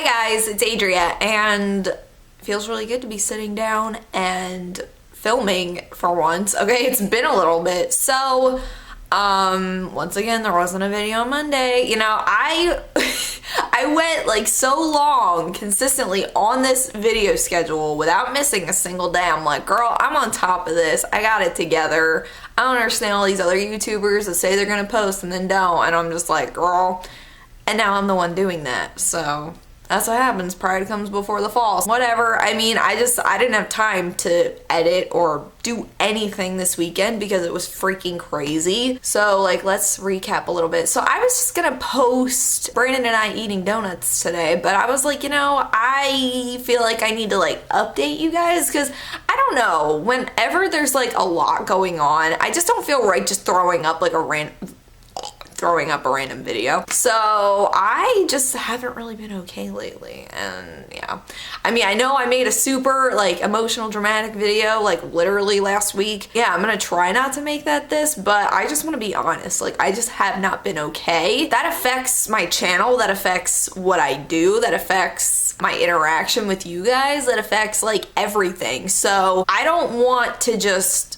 Hi guys, it's Adria, and it feels really good to be sitting down and filming for once. Okay, it's been a little bit. So, once again, there wasn't a video on Monday. You know, I went like so long consistently on this video schedule without missing a single day. I'm like, girl, I'm on top of this. I got it together. I don't understand all these other YouTubers that say they're gonna post and then don't, and I'm just like, girl. And now I'm the one doing that, so that's what happens. Pride comes before the fall. Whatever. I mean, I didn't have time to edit or do anything this weekend because it was freaking crazy. So like, let's recap a little bit. So I was just gonna post Brandon and I eating donuts today, but I was like, you know, I feel like I need to like update you guys because I don't know, whenever there's like a lot going on, I just don't feel right just throwing up a random video. So I just haven't really been okay lately, and yeah. I mean, I know I made a super like emotional dramatic video like literally last week. Yeah, I'm gonna try not to make that but I just want to be honest, like I just have not been okay. That affects my channel, that affects what I do, that affects my interaction with you guys, that affects like everything. So I don't want to just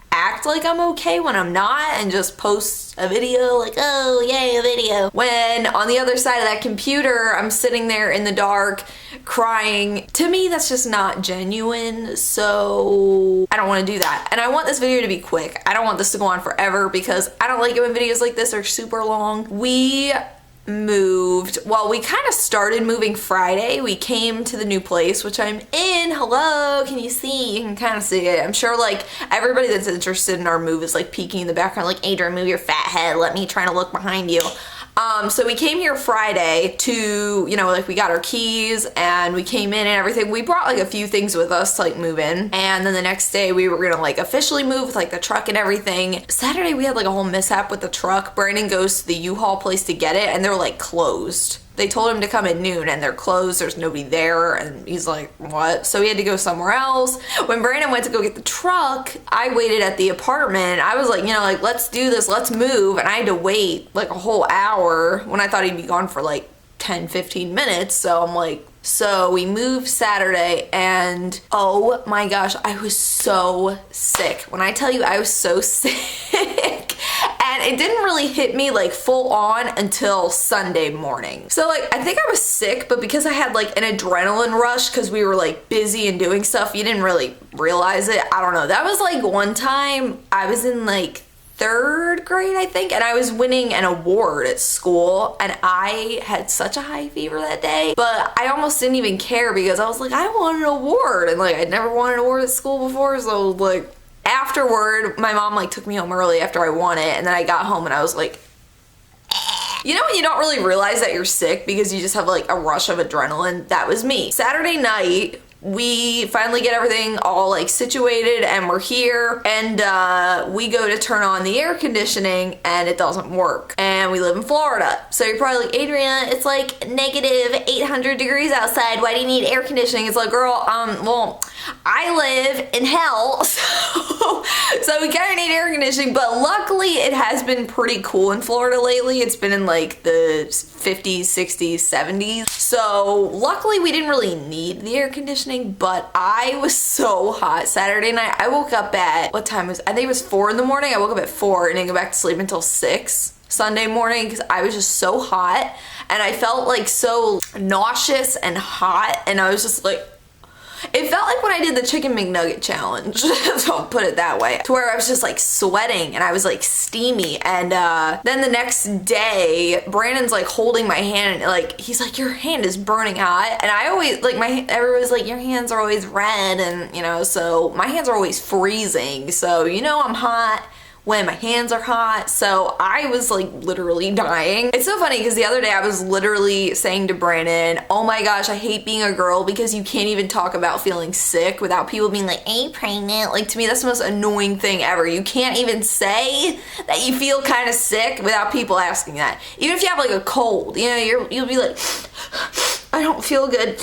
act like I'm okay when I'm not and just post a video like, oh yay, a video, when on the other side of that computer I'm sitting there in the dark crying. To me, that's just not genuine, so I don't want to do that. And I want this video to be quick. I don't want this to go on forever because I don't like it when videos like this are super long. We moved, well, we kind of started moving Friday. We came to the new place, which I'm in. Hello, can you see? You can kind of see it. I'm sure like everybody that's interested in our move is like peeking in the background like, Adrian, move your fat head, let me try to look behind you. So we came here Friday to, you know, like we got our keys and we came in and everything. We brought like a few things with us to like move in. And then the next day we were gonna like officially move with like the truck and everything. Saturday we had like a whole mishap with the truck. Brandon goes to the U-Haul place to get it and they're like closed. They told him to come at noon and they're closed, there's nobody there, and he's like, what? So he had to go somewhere else. When Brandon went to go get the truck, I waited at the apartment. I was like, you know, like, let's do this, let's move. And I had to wait like a whole hour when I thought he'd be gone for like 10-15 minutes. So I'm like, so we moved Saturday and oh my gosh, I was so sick. When I tell you I was so sick, and it didn't really hit me like full on until Sunday morning. So like, I think I was sick, but because I had like an adrenaline rush because we were like busy and doing stuff, you didn't really realize it. I don't know. That was like one time I was in like 3rd grade, I think, and I was winning an award at school and I had such a high fever that day, but I almost didn't even care because I was like, I won an award, and like I'd never won an award at school before, so like afterward my mom like took me home early after I won it, and then I got home and I was like, you know when you don't really realize that you're sick because you just have like a rush of adrenaline? That was me. Saturday night we finally get everything all like situated and we're here, and we go to turn on the air conditioning and it doesn't work, and we live in Florida. So you're probably like, Adriana, it's like negative 800 degrees outside, why do you need air conditioning? It's like, girl, well, I live in hell, so we kind of need air conditioning, but luckily it has been pretty cool in Florida lately. It's been in like the 50s, 60s, 70s, so luckily we didn't really need the air conditioning, but I was so hot Saturday night. I woke up at, what time was, I think it was 4 in the morning. I woke up at 4 and didn't go back to sleep until 6 Sunday morning because I was just so hot and I felt like so nauseous and hot, and I was just like, it felt like when I did the chicken McNugget challenge, so I'll put it that way, to where I was just like sweating and I was like steamy. And then the next day, Brandon's like holding my hand and like, he's like, your hand is burning hot. And I always, like everybody's like, your hands are always red, and you know, so my hands are always freezing. So you know I'm hot when my hands are hot, so I was like literally dying. It's so funny because the other day I was literally saying to Brandon, oh my gosh, I hate being a girl because you can't even talk about feeling sick without people being like, are you pregnant? Like, to me that's the most annoying thing ever. You can't even say that you feel kind of sick without people asking that. Even if you have like a cold, you know, you'll be like, I don't feel good.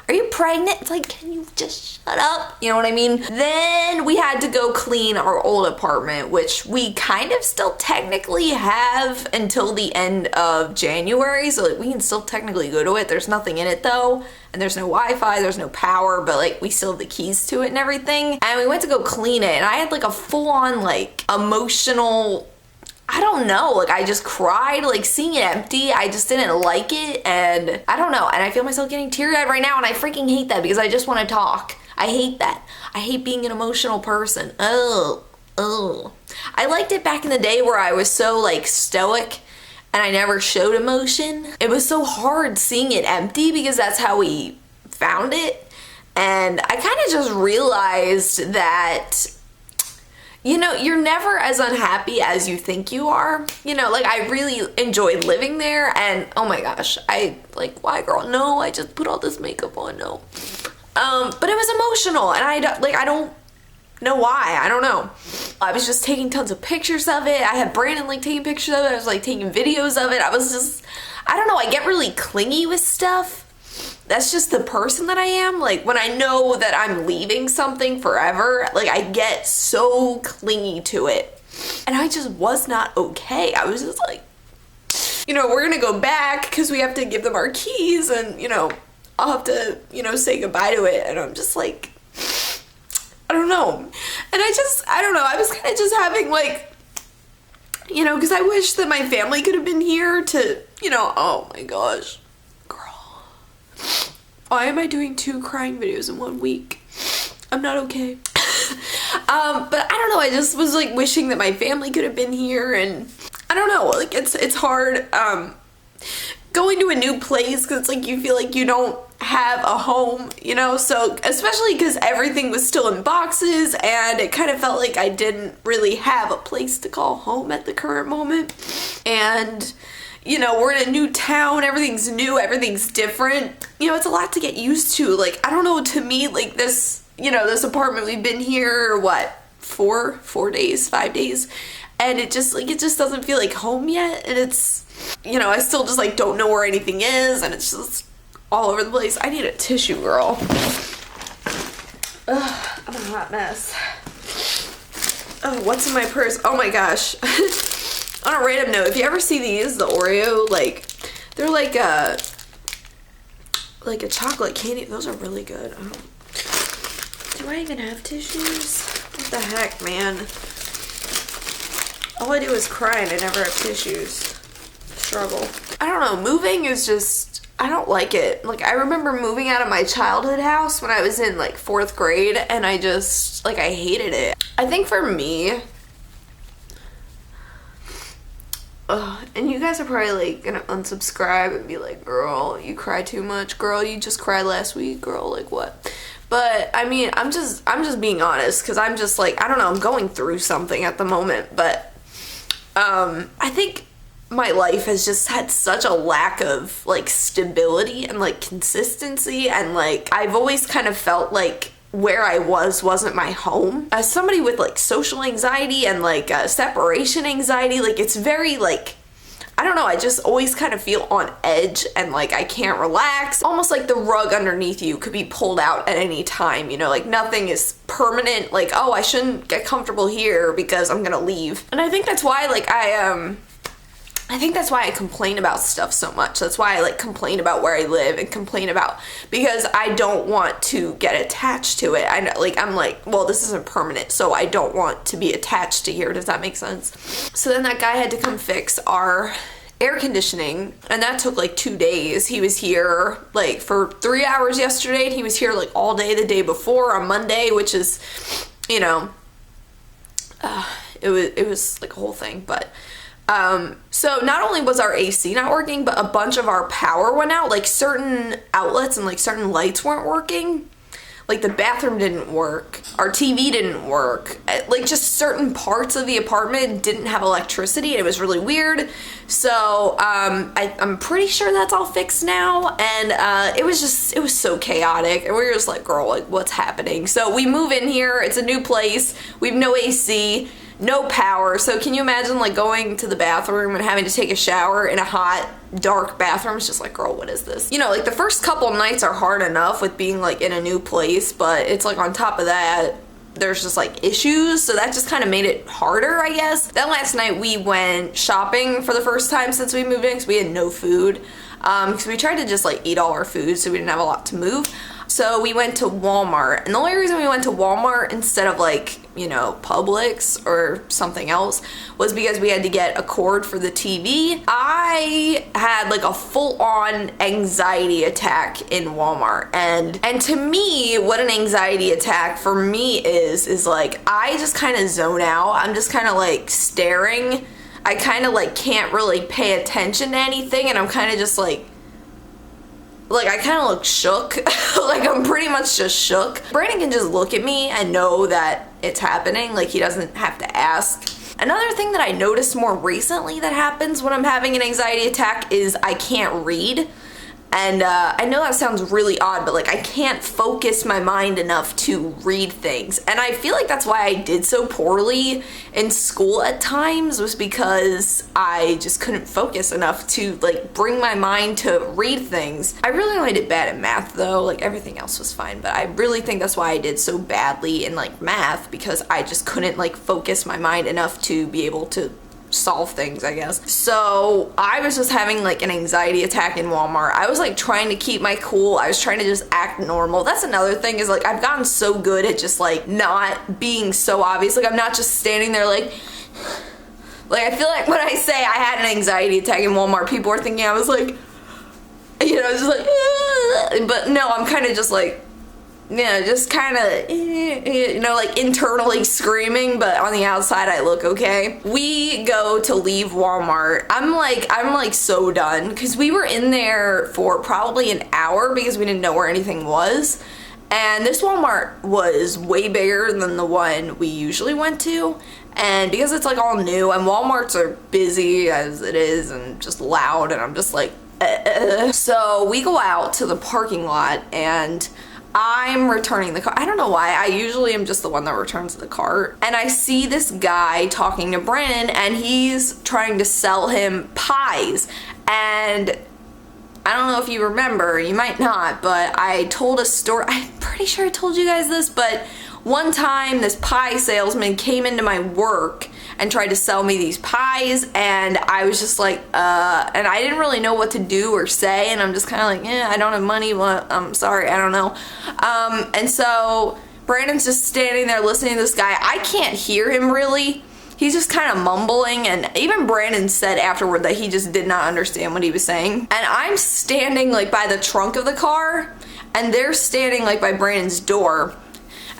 Are you pregnant? It's like, can you just shut up? You know what I mean? Then we had to go clean our old apartment, which we kind of still technically have until the end of January. So like we can still technically go to it. There's nothing in it though. And there's no Wi-Fi, there's no power, but like we still have the keys to it and everything. And we went to go clean it and I had like a full-on like emotional, I don't know, like I just cried, like seeing it empty, I just didn't like it, and I don't know, and I feel myself getting teary-eyed right now, and I freaking hate that because I just want to talk. I hate that. I hate being an emotional person. Oh. I liked it back in the day where I was so like stoic and I never showed emotion. It was so hard seeing it empty because that's how we found it, and I kind of just realized that, you know, you're never as unhappy as you think you are. You know, like I really enjoyed living there, and oh my gosh, I like, why girl, no, I just put all this makeup on, no. But it was emotional, and I don't know why, I don't know. I was just taking tons of pictures of it. I had Brandon like taking pictures of it. I was like taking videos of it. I was just, I don't know, I get really clingy with stuff. That's just the person that I am. Like when I know that I'm leaving something forever, like I get so clingy to it. And I just was not okay. I was just like, you know, we're gonna go back because we have to give them our keys, and you know, I'll have to, you know, say goodbye to it. And I'm just like, I don't know. And I don't know, I was kind of just having like, you know, because I wish that my family could have been here to, you know, oh my gosh. Why am I doing 2 crying videos in 1 week? I'm not okay. But I don't know, I just was like wishing that my family could have been here, and I don't know, like it's hard going to a new place because it's like you feel like you don't have a home, you know, so especially because everything was still in boxes and it kind of felt like I didn't really have a place to call home at the current moment. And you know, we're in a new town, everything's new, everything's different. You know, it's a lot to get used to. Like, I don't know, to me, like this, you know, this apartment, we've been here, what, 4 days, 5 days? And it just, like, it just doesn't feel like home yet. And it's, you know, I still just, like, don't know where anything is. And it's just all over the place. I need a tissue, girl. Ugh, I'm a hot mess. Oh, what's in my purse? Oh my gosh. On a random note, if you ever see these, the Oreo, like, they're like a chocolate candy. Those are really good. Do I even have tissues? What the heck, man? All I do is cry and I never have tissues. Struggle. I don't know, moving is just, I don't like it. Like, I remember moving out of my childhood house when I was in, like, 4th grade, and I just, like, I hated it. I think for me, and you guys are probably like gonna unsubscribe and be like, girl, you cry too much, girl, you just cried last week, girl, like what? But I mean, I'm just being honest, because I'm just like, I don't know, I'm going through something at the moment. But I think my life has just had such a lack of like stability and like consistency, and like I've always kind of felt like where I wasn't my home. As somebody with like social anxiety and like separation anxiety, like it's very like, I don't know, I just always kind of feel on edge and like I can't relax. Almost like the rug underneath you could be pulled out at any time, you know, like nothing is permanent, like, oh, I shouldn't get comfortable here because I'm gonna leave. And I think that's why like I think that's why I complain about stuff so much. That's why I like complain about where I live and complain about, because I don't want to get attached to it. I know, like, I'm like, well, this isn't permanent, so I don't want to be attached to here. Does that make sense? So then that guy had to come fix our air conditioning, and that took like 2 days. He was here like for 3 hours yesterday, and he was here like all day the day before on Monday, which is, you know, it was like a whole thing. But so not only was our AC not working, but a bunch of our power went out. Like certain outlets and like certain lights weren't working. Like the bathroom didn't work, our TV didn't work, like just certain parts of the apartment didn't have electricity, and it was really weird. So I'm pretty sure that's all fixed now, and it was so chaotic, and we were just like, girl, like what's happening? So we move in here, it's a new place, we have no AC, no power. So can you imagine like going to the bathroom and having to take a shower in a hot dark bathrooms, just like, girl, what is this? You know, like the first couple nights are hard enough with being like in a new place, but it's like on top of that, there's just like issues, so that just kind of made it harder, I guess. Then last night we went shopping for the first time since we moved in because we had no food, because we tried to just like eat all our food so we didn't have a lot to move. So we went to Walmart, and the only reason we went to Walmart instead of like, you know, Publix or something else was because we had to get a cord for the TV. I had like a full-on anxiety attack in Walmart, and to me, what an anxiety attack for me is like, I just kind of zone out. I'm just kind of like staring. I kind of like can't really pay attention to anything, and I'm kind of just like I kind of look shook. Like I'm pretty much just shook. Brandon can just look at me and know that it's happening. Like he doesn't have to ask. Another thing that I noticed more recently that happens when I'm having an anxiety attack is I can't read. And I know that sounds really odd, but like I can't focus my mind enough to read things. And I feel like that's why I did so poorly in school at times, was because I just couldn't focus enough to like bring my mind to read things. I really only did bad at math though, like everything else was fine, but I really think that's why I did so badly in like math, because I just couldn't like focus my mind enough to be able to solve things, I guess. So I was just having like an anxiety attack in Walmart. I was like trying to keep my cool. I was trying to just act normal. That's another thing, is like I've gotten so good at just like not being so obvious. Like I'm not just standing there like I feel like when I say I had an anxiety attack in Walmart, people are thinking I was like, you know, just like, but no, I'm kind of just like, yeah, just kind of, you know, like internally screaming, but on the outside I look okay. We go to leave Walmart. I'm like so done, because we were in there for probably an hour because we didn't know where anything was. And this Walmart was way bigger than the one we usually went to. And because it's like all new, and Walmarts are busy as it is and just loud, and I'm just like, So we go out to the parking lot, and I'm returning the car. I don't know why. I usually am just the one that returns the cart. And I see this guy talking to Brandon, and he's trying to sell him pies. And I don't know if you remember, you might not, but I told a story. I'm pretty sure I told you guys this, but one time this pie salesman came into my work and tried to sell me these pies, and I was just like, and I didn't really know what to do or say, and I'm just kind of like, I don't have money, well, I'm sorry, I don't know. And so Brandon's just standing there listening to this guy. I can't hear him really. He's just kind of mumbling, and even Brandon said afterward that he just did not understand what he was saying. And I'm standing like by the trunk of the car, and they're standing like by Brandon's door.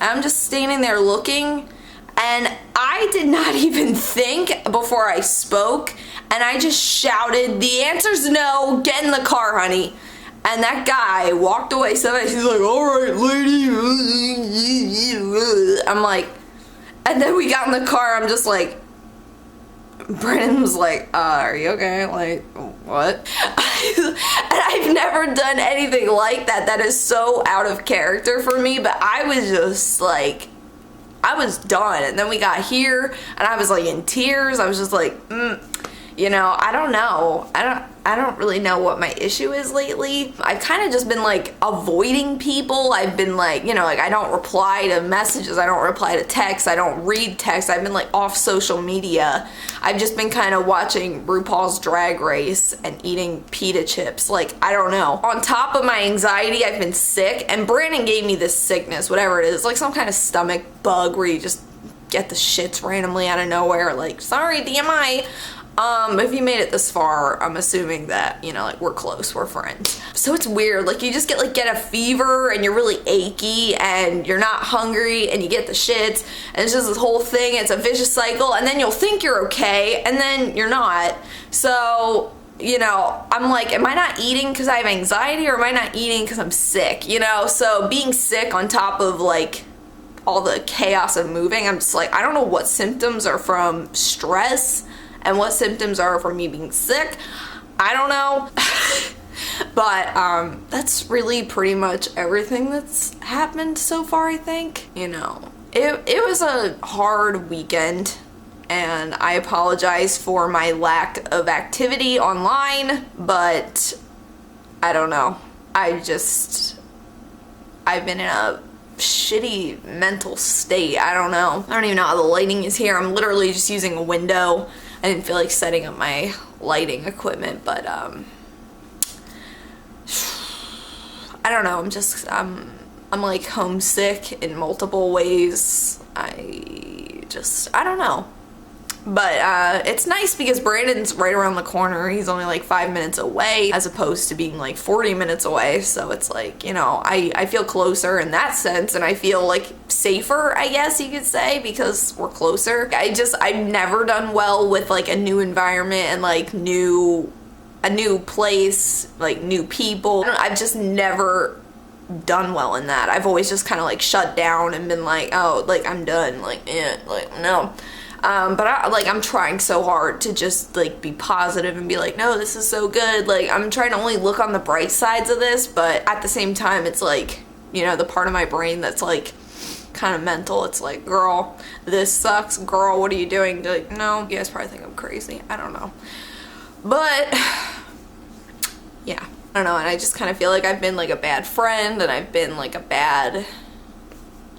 And I'm just standing there looking, and I did not even think before I spoke, and I just shouted, "The answer's no, get in the car, honey." And that guy walked away so fast, he's like, "All right, lady." I'm like, and then we got in the car, I'm just like, Brandon was like, are you okay? Like, what? And I've never done anything like that. That is so out of character for me, but I was just like, I was done. And then we got here, and I was like in tears. I was just like, you know, I don't know. I don't really know what my issue is lately. I've kind of just been like avoiding people. I've been like, you know, like I don't reply to messages. I don't reply to texts. I don't read texts. I've been like off social media. I've just been kind of watching RuPaul's Drag Race and eating pita chips. Like, I don't know. On top of my anxiety, I've been sick, and Brandon gave me this sickness, whatever it is, like some kind of stomach bug where you just get the shits randomly out of nowhere. Like, sorry, TMI. If you made it this far, I'm assuming that, you know, like we're close, we're friends. So it's weird, like you just get a fever, and you're really achy, and you're not hungry, and you get the shits, and it's just this whole thing. It's a vicious cycle, and then you'll think you're okay, and then you're not. So, you know, I'm like, am I not eating because I have anxiety, or am I not eating because I'm sick, you know? So being sick on top of like all the chaos of moving, I'm just like, I don't know what symptoms are from stress and what symptoms are from me being sick. I don't know. But that's really pretty much everything that's happened so far, I think. You know, it was a hard weekend. and I apologize for my lack of activity online, but I don't know. I've been in a shitty mental state. I don't know. I don't even know how the lighting is here. I'm literally just using a window. I didn't feel like setting up my lighting equipment, but I don't know. I'm like homesick in multiple ways. I don't know. But it's nice because Brandon's right around the corner. He's only like 5 minutes away as opposed to being like 40 minutes away. So it's like, you know, I feel closer in that sense, and I feel like safer, I guess you could say, because we're closer. I've never done well with like a new environment and like a new place, like new people. I've just never done well in that. I've always just kind of like shut down and been like, oh, like I'm done, like no. But I'm trying so hard to just like be positive and be like, no, this is so good. Like I'm trying to only look on the bright sides of this, but at the same time it's like, you know, the part of my brain that's like kind of mental. It's like, girl, this sucks. Girl, what are you doing? Like, no, you guys probably think I'm crazy. I don't know. But yeah, I don't know. And I just kind of feel like I've been like a bad friend, and I've been like a bad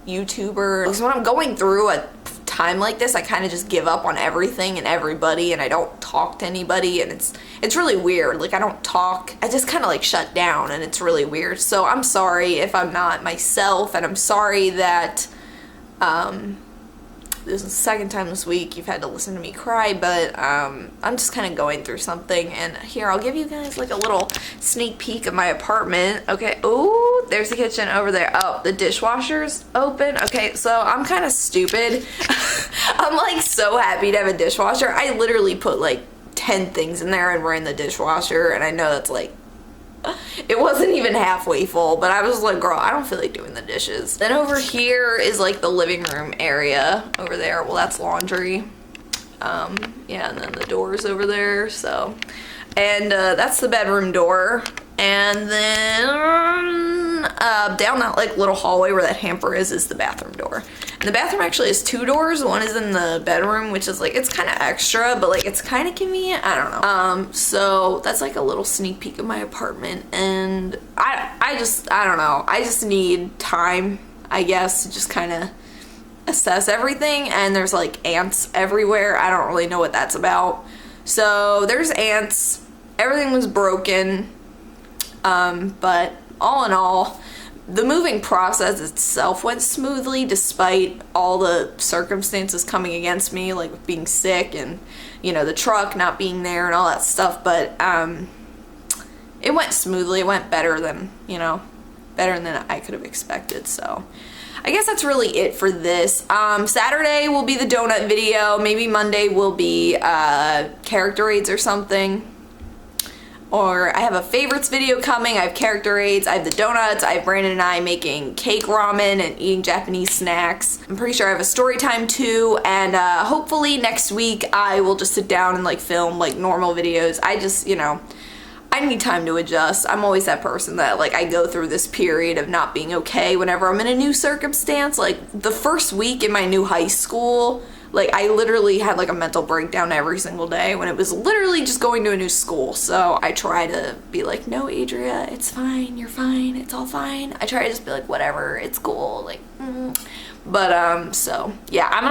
YouTuber. Because when I'm going through a time like this, I kind of just give up on everything and everybody, and I don't talk to anybody, and it's really weird. Like I don't talk. I just kind of like shut down, and it's really weird. So I'm sorry if I'm not myself, and I'm sorry that this is the second time this week you've had to listen to me cry, but I'm just kind of going through something. And here, I'll give you guys like a little sneak peek of my apartment. Okay, oh, there's the kitchen over there. Oh, the dishwasher's open. Okay, so I'm kind of stupid. I'm like so happy to have a dishwasher. I literally put like 10 things in there and ran the dishwasher, and I know that's like, it wasn't even halfway full, but I was like, girl, I don't feel like doing the dishes. Then over here is like the living room area over there. Well, that's laundry. Yeah, and then the door's over there, so. And that's the bedroom door. And then down that like little hallway where that hamper is the bathroom door. And the bathroom actually has 2 doors. One is in the bedroom, which is like, it's kind of extra, but like it's kind of convenient. I don't know. So that's like a little sneak peek of my apartment. And I don't know. I just need time, I guess, to just kind of assess everything. And there's like ants everywhere. I don't really know what that's about. So there's ants. Everything was broken. But all in all, the moving process itself went smoothly despite all the circumstances coming against me, like being sick and, you know, the truck not being there and all that stuff. But it went smoothly. It went better than, you know, better than I could have expected. So I guess that's really it for this. Saturday will be the donut video. Maybe Monday will be character aids or something. Or I have a favorites video coming. I have character aids. I have the donuts. I have Brandon and I making cake ramen and eating Japanese snacks. I'm pretty sure I have a story time too. And hopefully next week I will just sit down and like film like normal videos. I just, you know, I need time to adjust. I'm always that person that like I go through this period of not being okay whenever I'm in a new circumstance. Like the first week in my new high school, like I literally had like a mental breakdown every single day when it was literally just going to a new school. So I try to be like, no, Adria, it's fine. You're fine. It's all fine. I try to just be like, whatever, it's cool. Like, But so yeah, I'm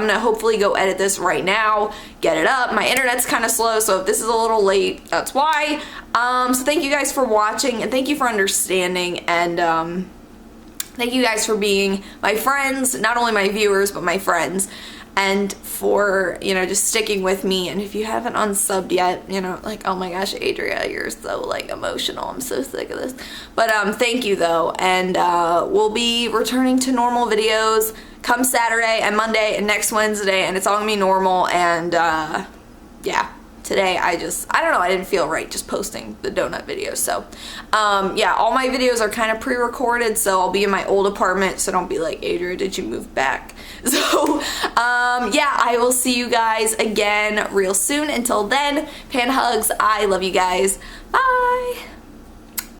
gonna hopefully go edit this right now, get it up. My internet's kind of slow, so if this is a little late, that's why. So thank you guys for watching, and thank you for understanding, and thank you guys for being my friends, not only my viewers, but my friends, and for, you know, just sticking with me. And if you haven't unsubbed yet, you know, like, oh my gosh, Adria, you're so like emotional. I'm so sick of this. But thank you though, and we'll be returning to normal videos come Saturday and Monday and next Wednesday, and it's all gonna be normal. And yeah, today I don't know, I didn't feel right just posting the donut video. So yeah, all my videos are kind of pre-recorded, so I'll be in my old apartment, so don't be like, Adria, did you move back? So yeah, I will see you guys again real soon. Until then, pan hugs. I love you guys. Bye.